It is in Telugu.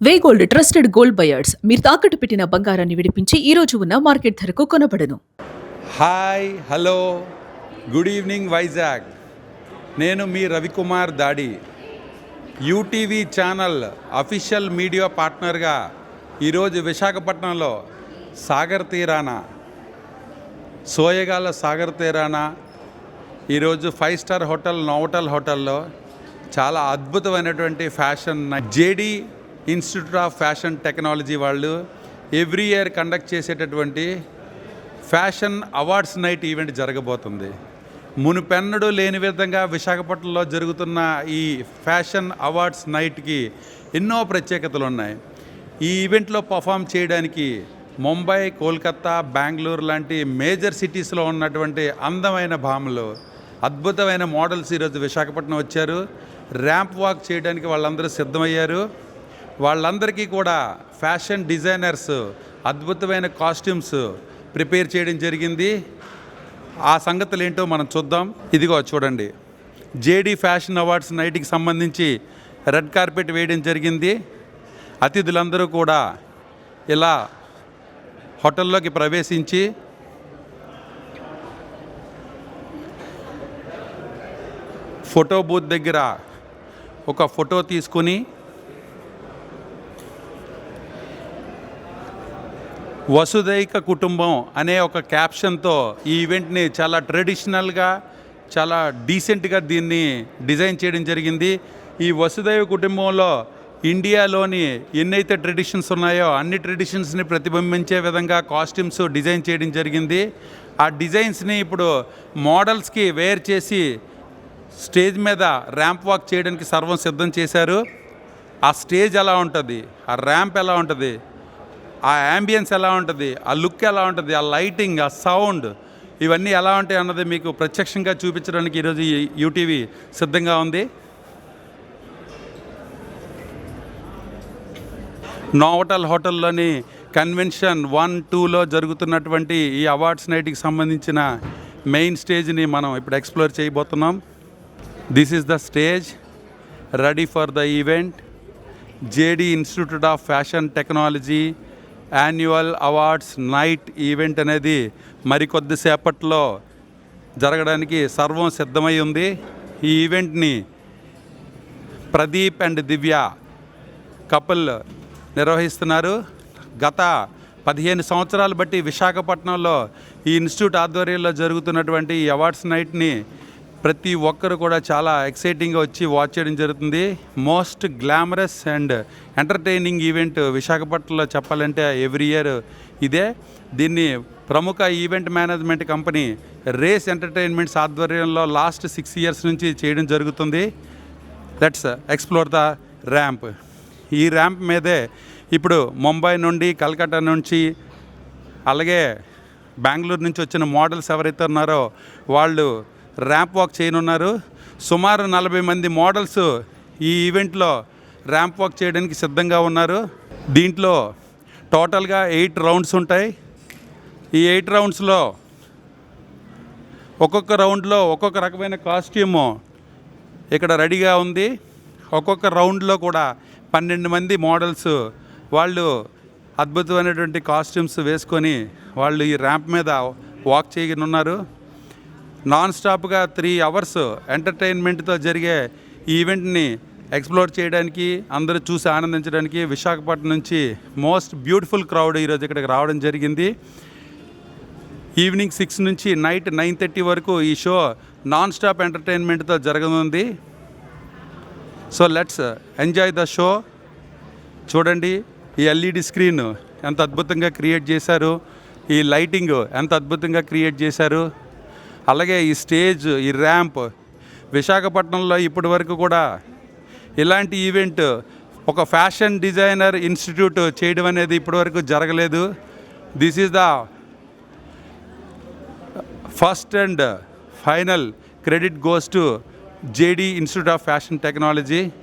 వేగోల్డ్ ట్రస్టెడ్ గోల్డ్ బయర్స్ మీరు తాకట్టు పెట్టిన బంగారాన్ని విడిపించి ఈ రోజు ఉన్న మార్కెట్ ధరకు కొనబడను. Hi hello good evening Vizag. నేను మీ రవికుమార్ దాడి. యూటీవీ ఛానల్ అఫీషియల్ మీడియా పార్ట్నర్గా ఈరోజు విశాఖపట్నంలో సాగర్ తీరాన సోయగాల సాగర్ తీరాన ఈరోజు 5 స్టార్ హోటల్ నోవటల్ హోటల్లో చాలా అద్భుతమైనటువంటి fashion JD institute of fashion technology వాళ్ళు ఎవ్రీ ఇయర్ కండక్ట్ చేసేటటువంటి ఫ్యాషన్ అవార్డ్స్ నైట్ ఈవెంట్ జరగబోతుంది. మునుపెన్నడూ లేని విధంగా విశాఖపట్నంలో జరుగుతున్న ఈ ఫ్యాషన్ అవార్డ్స్ నైట్కి ఎన్నో ప్రత్యేకతలు ఉన్నాయి. ఈ ఈవెంట్లో పర్ఫామ్ చేయడానికి ముంబై, కోల్కతా, బెంగళూరు లాంటి మేజర్ సిటీస్లో ఉన్నటువంటి అందమైన భామలు, అద్భుతమైన మోడల్స్ ఈరోజు విశాఖపట్నం వచ్చారు. ర్యాంప్ వాక్ చేయడానికి వాళ్ళందరూ సిద్ధమయ్యారు. వాళ్ళందరికీ కూడా ఫ్యాషన్ డిజైనర్స్ అద్భుతమైన కాస్ట్యూమ్స్ ప్రిపేర్ చేయడం జరిగింది. ఆ సంగతులు ఏంటో మనం చూద్దాం. ఇదిగో చూడండి, జేడీ ఫ్యాషన్ అవార్డ్స్ నైట్కి సంబంధించి రెడ్ కార్పెట్ వేయడం జరిగింది. అతిథులందరూ కూడా ఇలా హోటల్లోకి ప్రవేశించి ఫోటో బూత్ దగ్గర ఒక ఫోటో తీసుకుని వసుదైక కుటుంబం అనే ఒక క్యాప్షన్తో ఈ ఈవెంట్ని చాలా ట్రెడిషనల్గా, చాలా డీసెంట్గా దీన్ని డిజైన్ చేయడం జరిగింది. ఈ వసుదైవ కుటుంబంలో ఇండియాలోని ఎన్నైతే ట్రెడిషన్స్ ఉన్నాయో అన్ని ట్రెడిషన్స్ని ప్రతిబింబించే విధంగా కాస్ట్యూమ్స్ డిజైన్ చేయడం జరిగింది. ఆ డిజైన్స్ని ఇప్పుడు మోడల్స్కి వేర్ చేసి స్టేజ్ మీద ర్యాంప్ వాక్ చేయడానికి సర్వం సిద్ధం చేశారు. ఆ స్టేజ్ ఎలా ఉంటుంది, ఆ ర్యాంప్ ఎలా ఉంటుంది, ఆ యాంబియన్స్ ఎలా ఉంటుంది, ఆ లుక్ ఎలా ఉంటుంది, ఆ లైటింగ్, ఆ సౌండ్, ఇవన్నీ ఎలా ఉంటాయి అన్నది మీకు ప్రత్యక్షంగా చూపించడానికి ఈరోజు యూటీవీ సిద్ధంగా ఉంది. నోవటల్ హోటల్లోని కన్వెన్షన్ 1, 2లో జరుగుతున్నటువంటి ఈ అవార్డ్స్ నైట్కి సంబంధించిన మెయిన్ స్టేజ్ని మనం ఇప్పుడు ఎక్స్ప్లోర్ చేయబోతున్నాం. This is the stage ready for the event. JD institute of fashion technology annual awards night event అనేది మరికొద్దిసేపట్లో జరగడానికి సర్వం సిద్ధమై ఉంది. ఈ ఈవెంట్ని ప్రదీప్ అండ్ దివ్య కపుల్ నిర్వహిస్తున్నారు. గత 15 సంవత్సరాలు బట్టి విశాఖపట్నంలో ఈ ఇన్స్టిట్యూట్ ఆధ్వర్యంలో జరుగుతున్నటువంటి ఈ అవార్డ్స్ నైట్ని ప్రతి ఒక్కరు కూడా చాలా ఎక్సైటింగ్గా వచ్చి వాచ్ చేయడం జరుగుతుంది. Most glamorous and entertaining event విశాఖపట్నంలో చెప్పాలంటే ఎవ్రీ ఇయర్ ఇదే. దీన్ని ప్రముఖ event management company race entertainments ఆధ్వర్యంలో లాస్ట్ 6 ఇయర్స్ నుంచి చేయడం జరుగుతుంది. Let's explore the ramp. ఈ ర్యాంప్ మీదే ఇప్పుడు ముంబై నుండి, కలకత్తా నుంచి, అలాగే బెంగళూరు నుంచి వచ్చిన మోడల్స్ ఎవరైతే ఉన్నారో వాళ్ళు ర్యాంప్ వాక్ చేయనున్నారు. సుమారు 40 మంది మోడల్స్ ఈ ఈవెంట్లో ర్యాంప్ వాక్ చేయడానికి సిద్ధంగా ఉన్నారు. దీంట్లో టోటల్గా 8 రౌండ్స్ ఉంటాయి. ఈ 8 రౌండ్స్లో ఒక్కొక్క రౌండ్లో ఒక్కొక్క రకమైన కాస్ట్యూము ఇక్కడ రెడీగా ఉంది. ఒక్కొక్క రౌండ్లో కూడా 12 మంది మోడల్స్ వాళ్ళు అద్భుతమైనటువంటి కాస్ట్యూమ్స్ వేసుకొని వాళ్ళు ఈ ర్యాంప్ మీద వాక్ చేయనున్నారు. నాన్ స్టాప్గా 3 అవర్స్ ఎంటర్టైన్మెంట్తో జరిగే ఈ ఈవెంట్ని ఎక్స్ప్లోర్ చేయడానికి, అందరూ చూసి ఆనందించడానికి విశాఖపట్నం నుంచి మోస్ట్ బ్యూటిఫుల్ క్రౌడ్ ఈరోజు ఇక్కడికి రావడం జరిగింది. ఈవినింగ్ 6 నుంచి నైట్ 9:30 వరకు ఈ షో నాన్ స్టాప్ ఎంటర్టైన్మెంట్తో జరగనుంది. So let's enjoy the show. చూడండి, ఈ ఎల్ఈడి స్క్రీన్ ఎంత అద్భుతంగా క్రియేట్ చేశారు, ఈ లైటింగ్ ఎంత అద్భుతంగా క్రియేట్ చేశారు, అలాగే ఈ స్టేజ్, ఈ ర్యాంప్. విశాఖపట్నంలో ఇప్పటి వరకు కూడా ఇలాంటి ఈవెంట్ ఒక ఫ్యాషన్ డిజైనర్ ఇన్స్టిట్యూట్ చేయడం అనేది ఇప్పటివరకు జరగలేదు. This is the first and final credit goes to JD institute of fashion technology.